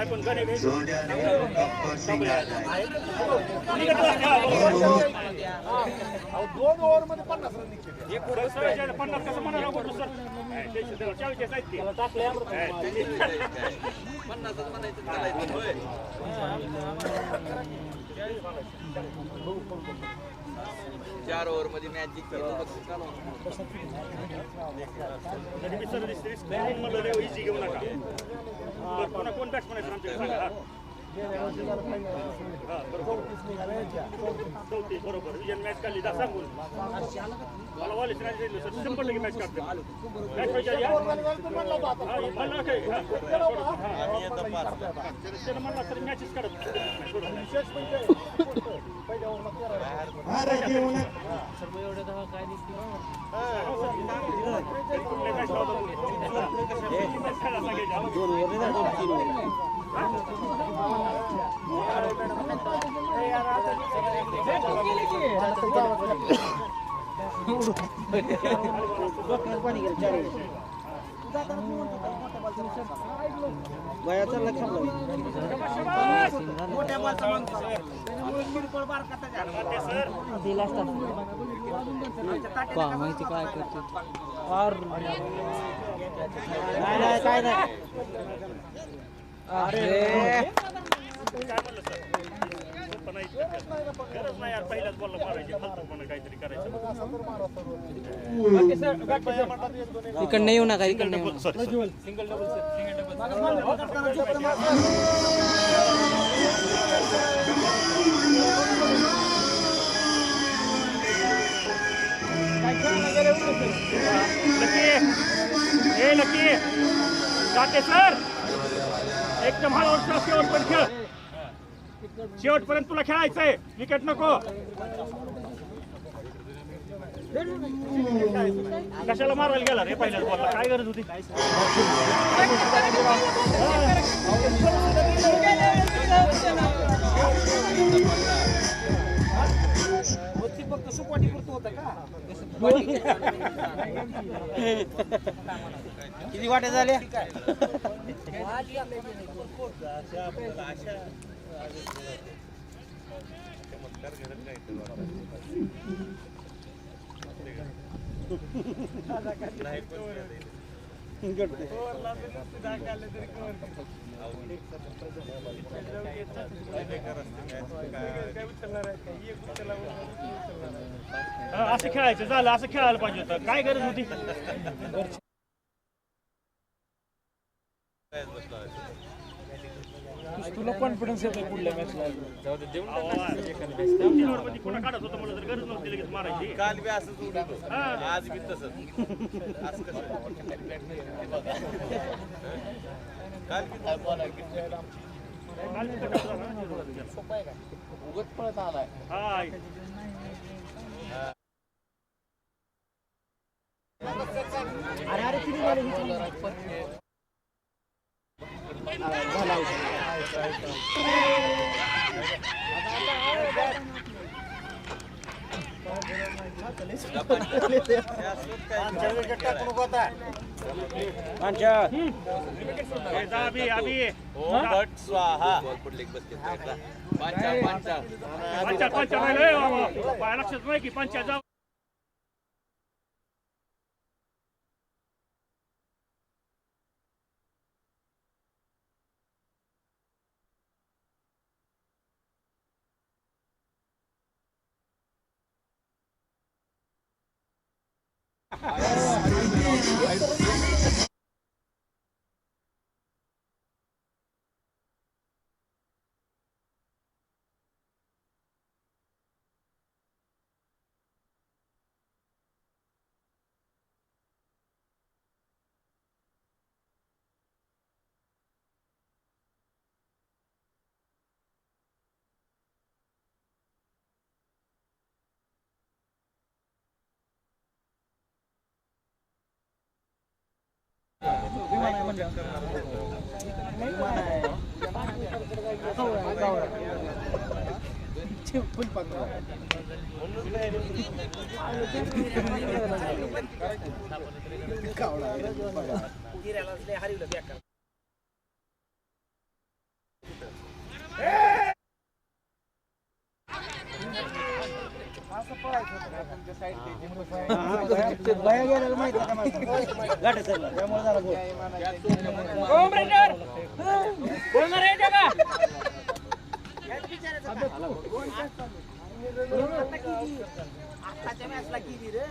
2 ओव्हरमध्ये 50 run निघते. 50 कसं म्हणाला बोलतो सर टाकले 50च म्हणायचं चालायचं होय. 4 ओव्हरमध्ये मॅच जिंकली तर बघ चालू. इझी घेऊ नका. कोण बॅट्समन आहे आमच्याकडे सांगा. बरोबर विजन मॅच काढली जा सांगून मला वालीच नाही सर 100% मॅच काढते मॅच पाहिजे म्हणला तरी मॅचेस काढत वयाचं लक्ष मोठ्या माणसाला माहिती काय करते नाही काय नाही गरज नाही यार पहिल्याच बॉलला मारायची फालतूपणा काहीतरी करायचं इकडनं येऊ नका इकडनं येऊ सिंगल डबल लकी जाते सर एकदम हळूहळू शेवटपर्यंत खेळ शेवटपर्यंत तुला खेळायचंय विकेट नको कशाला मारायला गेला रे पहिल्याच बॉलला काय गरज होती फक्त सुपाटी पुरतं होतं का किती वाटे झाले असं खेळायचं झालं असं खेळायला पाहिजे होतं काय गरज होती तुला कॉन्फिडन्स येतो पुढल्या मॅचला कोणा काढत होतं मला तर गरज नव्हती लगेच मारायची काल बी असंच उडत आज बी तसंच काल उगत पळत आलाय अरे किती झाले स्वाहा लक्षात नाही की पंचा बाया गेलेलं माहिती आहे का मला? गाठ सरला त्यामुळे झाला गोल. आताच्या मॅचला केली रे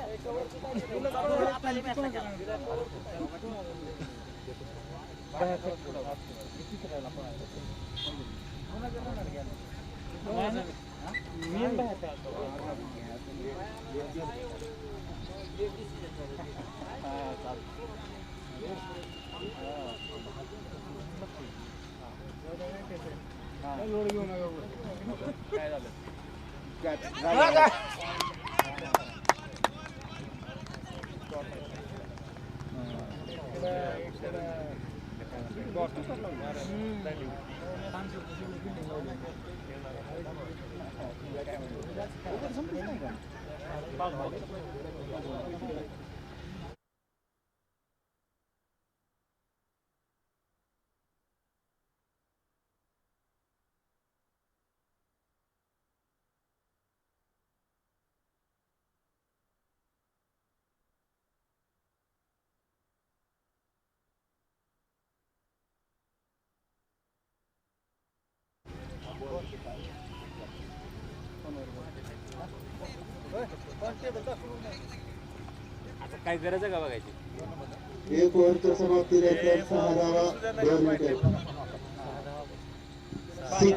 काय गरज आहे का बघायची? एक ओव्हरच्या समाप्तीनंतर 6 धावा 2 विकेट. 6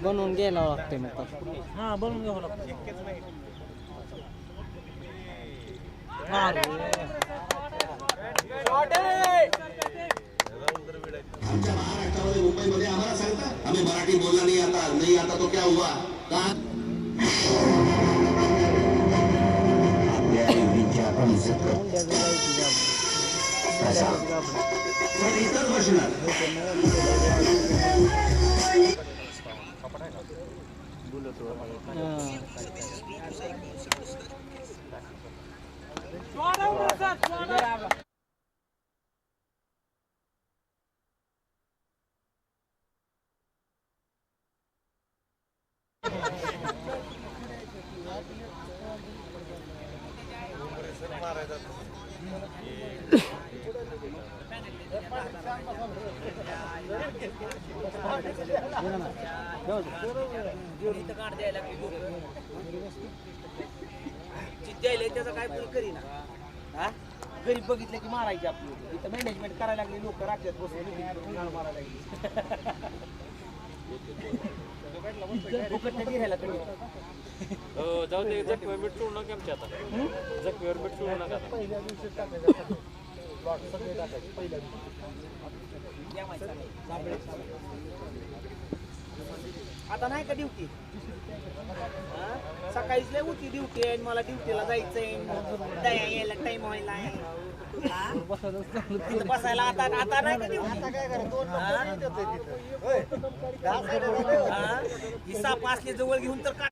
बनवून घ्यायला लागते मग हा बनवून घ्यावं लागतं. आमच्या महाराष्ट्रामध्ये मुंबईमध्ये आम्हाला सांगतात आम्ही मराठी बोलला नाही आता तो क्या हुआ का आपल्या युनिटची आपण इज्जत करतो पण इतर बसणार त्याचा काय पण करीना हा गरीब बघितलं की मारायचे आपली इथं मॅनेजमेंट करायला लागले लोक राज्यात बसवून मारायला लागली जाऊ दे जखमीवर मीठ सोडू नका आमच्या आता जखमीवर मीठ सोडू नका आता नाही का ड्युटी सकाळीच लय होती ड्युटी आहे मला ड्युटीला जायचंय यायला टाइम व्हायला तिथं बसायला आता आता नाही का ड्युटी ही साप असले जवळ घेऊन तर काय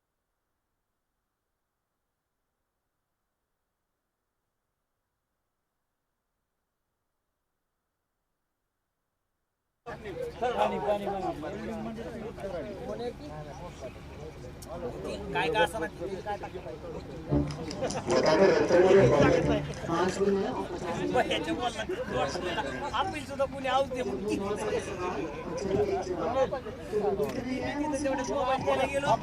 काय का असं आपली सुद्धा कुणी आऊस दे तेवढे गेलो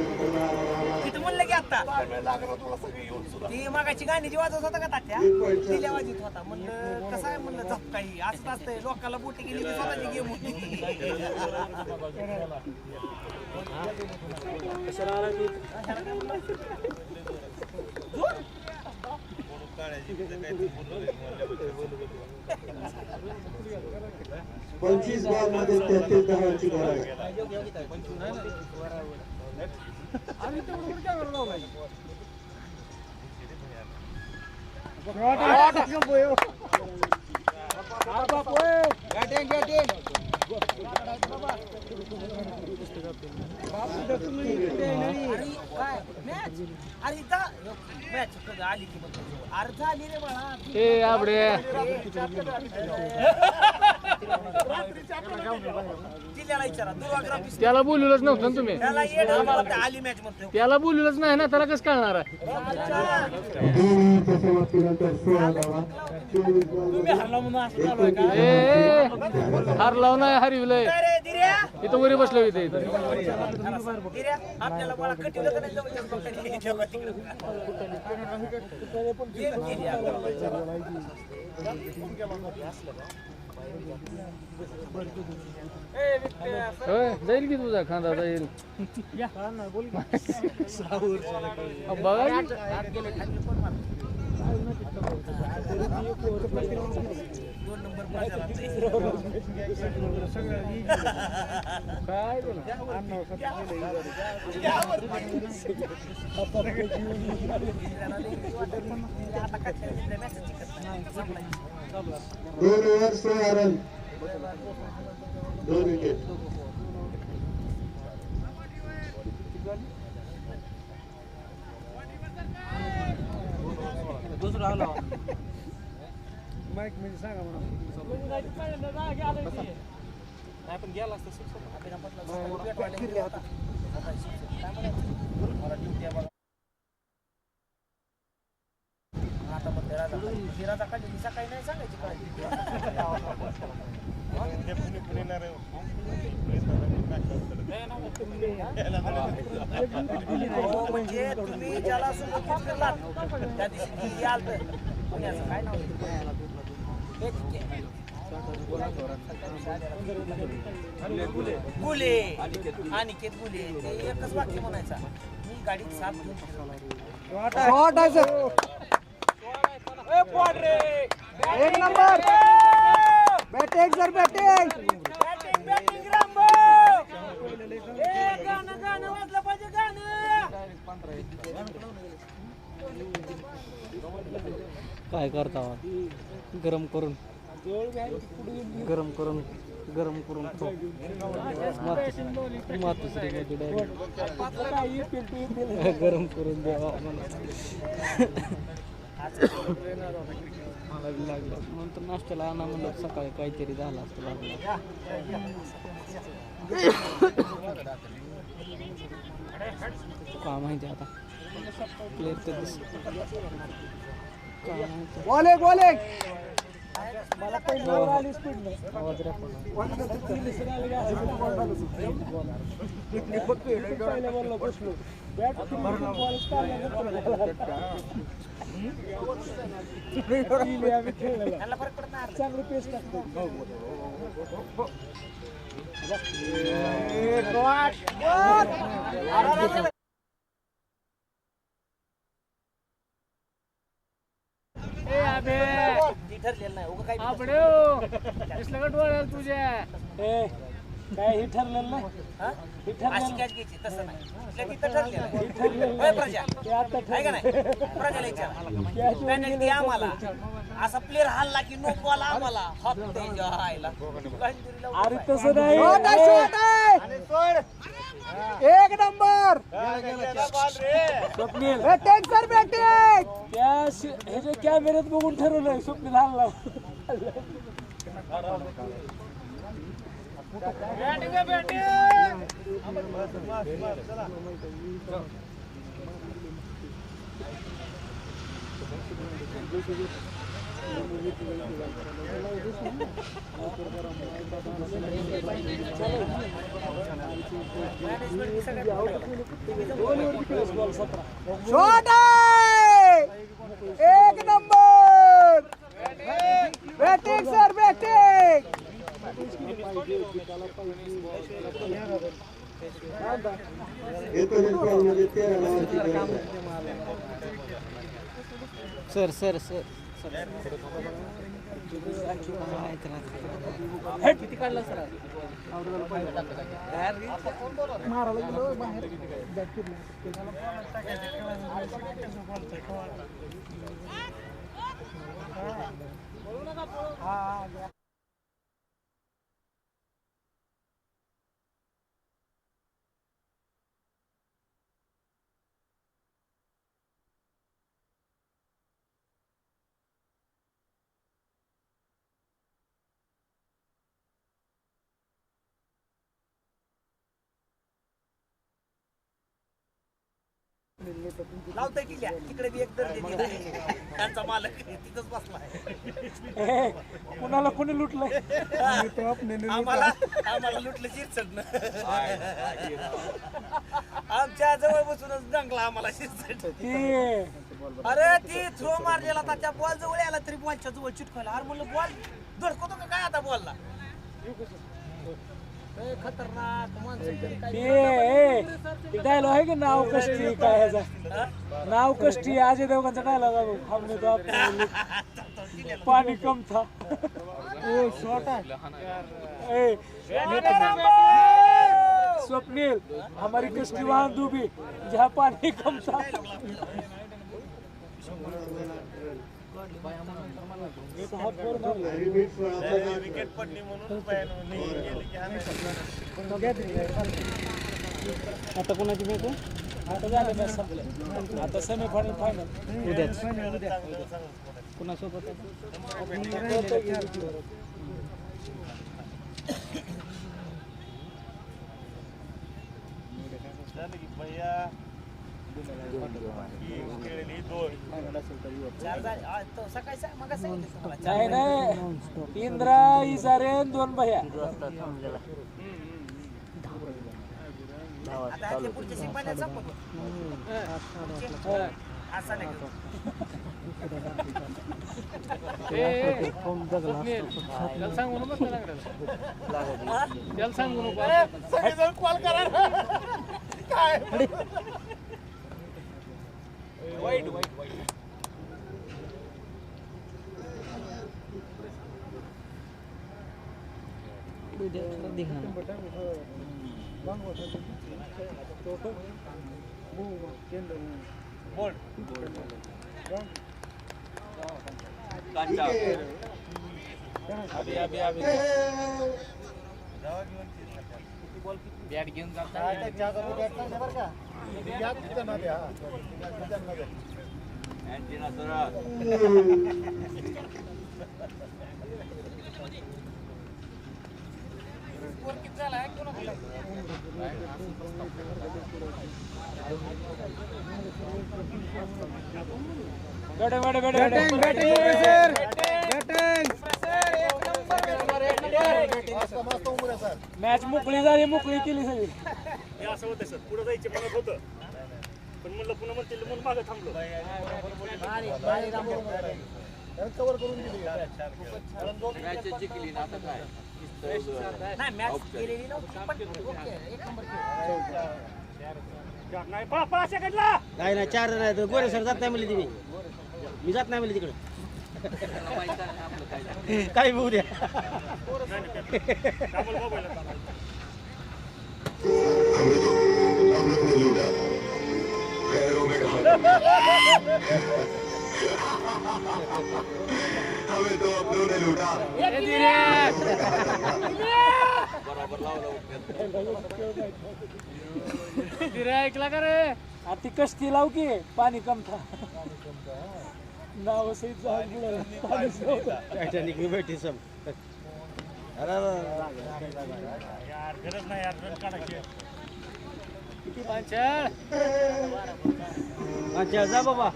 तिथं म्हणलं की आता ती मागाची गाणी जी वाजवत होता का तात्या तिला वाजत होता म्हणलं कसं आहे म्हणलं झप काही असं असतंय लोकांना बोटी गेली की स्वतःची गेम होती पंचवीस बॉल मध्ये 33 धावांची भर आहे. मॅच आली की अर्ध आली रे बाळा जिल्ह्याला विचारा दुर्वाग्राफी त्याला बोलवलंच नव्हतं ना तुम्ही. त्याला येड आम्हाला ते आली मॅच म्हणतो त्याला बोलवलंच नाही ना, त्याला कसं कळणार आहे. समाप्तीनंतर 16 धावा. 24 बॉल ए, हारलाव नाही हरविलंय. अरे दिर्या इथं वरी बसलो इथे दिर्या आपल्याला मला कटिवलं का नाही जवळ ठेवा तिकडे होय, जाईल की तुझा खांदा जाईल. बघा की. काय दोन ओव्हर 16 रन, 2 विकेट. आता म्हणते राजा काढली सकाळी नाही सांगायची म्हणजे तुम्ही ज्याला सुरुवात केलात त्या दिवशी याल तर पुण्याचं काय नाव गुले अनिकेत गुले ते एकच वाक्य म्हणायचा मी गाडीत 7 घेऊन एक number batting sir batting batting Rambo गाणं वाजलं पाहिजे गाणं काय करता गरम करून मातुश्रीमध्ये गरम करून द्यावा मला बी लागलं नंतर नाश्त्याला आणा म्हणलं सकाळी काहीतरी झालं असतं लागलं. काय माहिती आता प्लेयर तर काय माहिती. मला आवाज त्याला फरक पडत नाही चांगली पेस्ट टाकतो. ठरलेलं नाही उगा काही तुझ्या काय हे ठरलेलं नाही. अशी कॅच घ्यायची तसं नाही इथल्या तिथं ठरलेलं आहे. प्रजा आहे का नाही प्रजाला विचारा पेनल्टी द्या आम्हाला असा प्लेअर हल्ला की नो बॉल आम्हाला हॉप द्यायला अरे तसं नाही. एक number Swapnil batting sir batting त्या ह्याच्या कॅमेऱ्यात बघून ठरवलंय स्वप्नील हल्ला. एक नंबर बॅटिंग सर बॅटिंग एकोणीस बॉलमध्ये 13 धावांची गरज आहे. सर सर सर किती काढला सर मारायला गेलो बाहेर बॅट फिरली. लावताय किल्ल्या तिकडे बी एक दर्जे त्यांचा मालक तिथंच बसलाय. कुणाला कोणी लुटलंय आम्हाला लुटलं शिरसट आमच्या जवळ बसूनच डंकला आम्हाला शिरसट. अरे ती थ्रो मारलेला होता त्या बॉल जवळ आला तरी बॉलच्या जवळ चिटकायला. अरे म्हणलं बॉल धडकतो का काय आता बॉलला. खतरनाक डायलॉग आहे की नाव कष्टी काय ह्याचा नाव कष्टी अजय देवगणचा डायलॉग आहे. हमने तो पाणी कम था ओ शॉट आहे. स्वप्नील हमारी कष्टी वहां डूबी जहाँ पानी कम था. विकेट पडली म्हणून आता कोणाची मॅच आहे. आता झालं मॅच संपलं. आता सेमीफायनल फायनल उद्याच कुणासोबत भैया नाही नाही इंद्रा इजारे 2 भैया. पुढच्या शिकवायला संपतो असं नाही. कॉल करा काय वाईट वाईट वाईट बॅट घेऊन जाता अँटीना जरा मॅच मोकळी झाली मोकळी केली सगळी. हे असं होतं सर पुढे जायचे म्हणत होतं पण म्हणलं पुन्हा म्हणतील म्हणून मागे थांबलो. कव्हर करून दिली. मॅच जिंकली ना आता काय नाही मॅच केलेली नव्हती पण ओके एक नंबर केलं. नाही पळा पळा सेकंडला. नाही नाही 4 नाही गोरे सर जात नाही म्हणली तुम्ही. मी जात नाही म्हणली तिकडे काय बघू द्या. हमने लूटा पैरों में कहा हमें तो अपनों ने लूटा. बरोबर लावला ऐकला का रे. ती कष्टी लाव की पाणी कम था नाव सहित टायटॅनिक में बैठी सब. यार गरज नाही यार रन काढायची. किती अच्छा जा बाबा.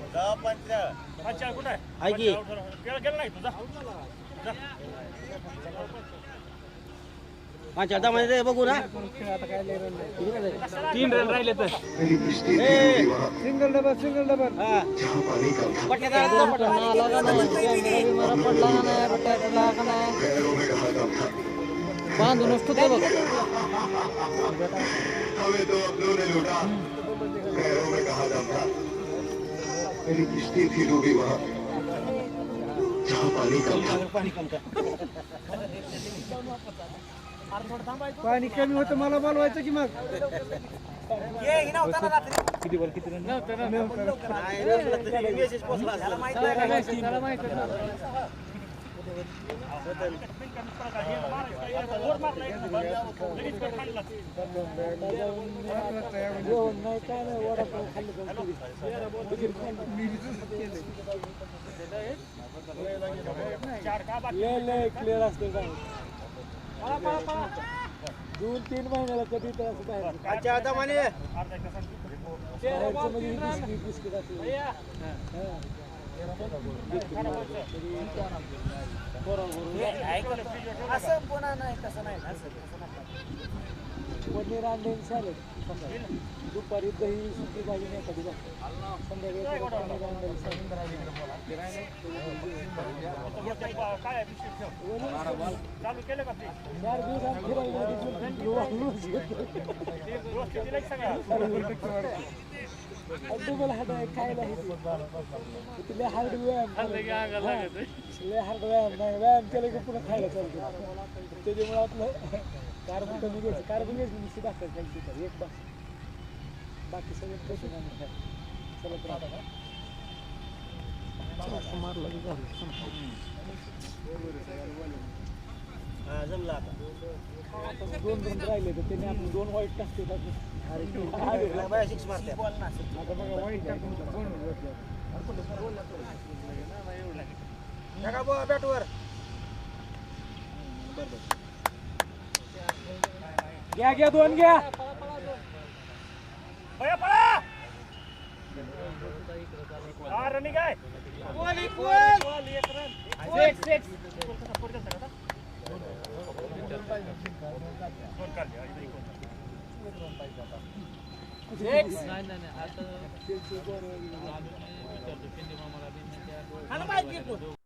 अच्छा कुठं आहे आहे की गेला नाही तुझा. अच्छा जा मध्ये बघू ना. 3 रन राहिले तर सिंगल डबल हा जहाँ पानी कम था पटला पैरों में कहा दम था बांधून असतो तो बघ हमें तो अपनों ने लूटा गैरों में कहा जाता मेरी किश्ती थी डूबी वहां जहां पानी कम था पाणी कमी होतं मला बोलवायचं की मग ये ही नव्हता ना रात्री मेसेज पोहोचला त्याला माहिती आहे का? नाही काय नाही वडापाव खाल्लं क्लिअर असते काय 2-3 महिन्याला कधी तर असं काय बिस्किट असं पुन्हा नाही तसं नाही असं पनीर अंडे सॅलड दुपारी दही सुकी भाजी नाही कधी संध्याकाळी पनीर अंडे चालू केलं का ते 4 दिवसात डबल हार्ड खायला लय हार्ड व्यायाम लय हार्ड व्यायाम नाही व्यायाम केलं की पुन्हा खायला चालतं त्याच्यामुळे आपलं कार्ब कमी घ्यायचं कार्ब घ्यायचं निश्चित दाखवायचं एक बस बाकी सगळं पैसे नाही चलत राहतं जमलं आता 2 राहिले तर त्याने आपण 2 वाईट टाकते सिक्स मारते बॅटवर घ्या 2 घ्या पळा पळा हा रनिंग आहे बॉल एक रन सिक्स कोण काढले नाही आता माहिती